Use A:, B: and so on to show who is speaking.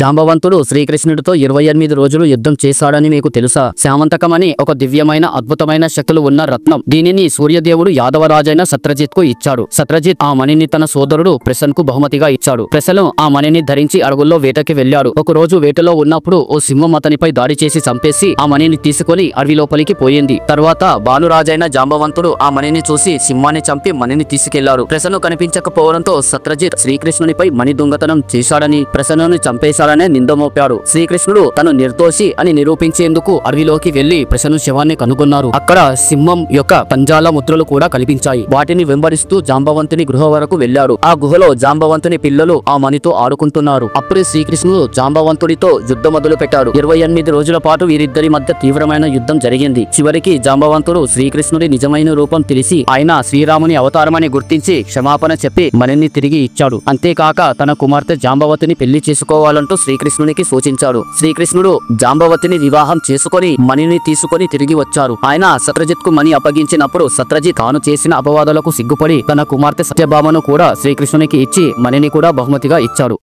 A: జాంబవంతుడు శ్రీకృష్ణుడితో 28 రోజులు యుద్ధం చేశాడని మీకు తెలుసా? శామంతకం అని ఒక దివ్యమైన అద్భుతమైన శక్తులు ఉన్న రత్నం. దీనిని సూర్యదేవుడు యాదవరాజైన సత్రజిత్ కు ఇచ్చాడు. సత్రజిత్ ఆ మణిని తన సోదరుడు ప్రసన్ కు బహుమతిగా ఇచ్చాడు. ప్రసన్ ఆ మణిని ధరించి అడవుల్లో వేటకి వెళ్లాడు. ఒక రోజు వేటలో ఉన్నప్పుడు ఓ సింహం అతనిపై దాడి చేసి చంపేసి ఆ మణిని తీసుకొని అడవి లోపలికి పోయింది. తర్వాత భానురాజైన జాంబవంతుడు ఆ మణిని చూసి సింహాన్ని చంపి మణిని తీసుకెళ్లాడు. ప్రసన్ కనిపించకపోవడంతో సత్రజిత్ శ్రీకృష్ణునిపై మణి దొంగతనం చేశాడని, ప్రసన్నుని చంపేశాడనే నింద మోపాడు. శ్రీకృష్ణుడు తను నిర్దోషి అని నిరూపించేందుకు అడవిలోకి వెళ్లి ప్రసన్ను శవాన్ని కనుగొన్నారు. అక్కడ సింహం యొక్క పంజాల ముద్రలు కూడా కనిపించాయి. వాటిని వెంబడిస్తూ జాంబవంతుని గృహ వరకు వెళ్లాడు. ఆ గుహలో జాంబవంతుని పిల్లలు ఆ మణితో ఆడుకుంటున్నారు. అప్పుడే శ్రీకృష్ణుడు జాంబవంతుడితో యుద్ధం మొదలు పెట్టాడు. 28 రోజుల పాటు వీరిద్దరి మధ్య తీవ్రమైన యుద్ధం జరిగింది. చివరికి జాంబవంతుడు శ్రీకృష్ణుడి నిజమైన రూపం తెలిసి ఆయన శ్రీరాముని అవతారమని గుర్తించి క్షమాపణ చెప్పి మణిని తిరిగి ఇచ్చాడు. అంతేకాక తన కుమార్తె జాంబవతిని పెళ్లి చేసుకోవాలంటూ శ్రీకృష్ణునికి సూచించాడు. శ్రీకృష్ణుడు జాంబవతిని వివాహం చేసుకొని మణిని తీసుకొని తిరిగి వచ్చారు. ఆయన సత్రజిత్ కు మణి అప్పగించినప్పుడు సత్రజిత్ తాను చేసిన అపవాదాలకు సిగ్గుపడి తన కుమార్తె సత్యభామను కూడా శ్రీకృష్ణునికి ఇచ్చి మణిని కూడా బహుమతిగా ఇచ్చాడు.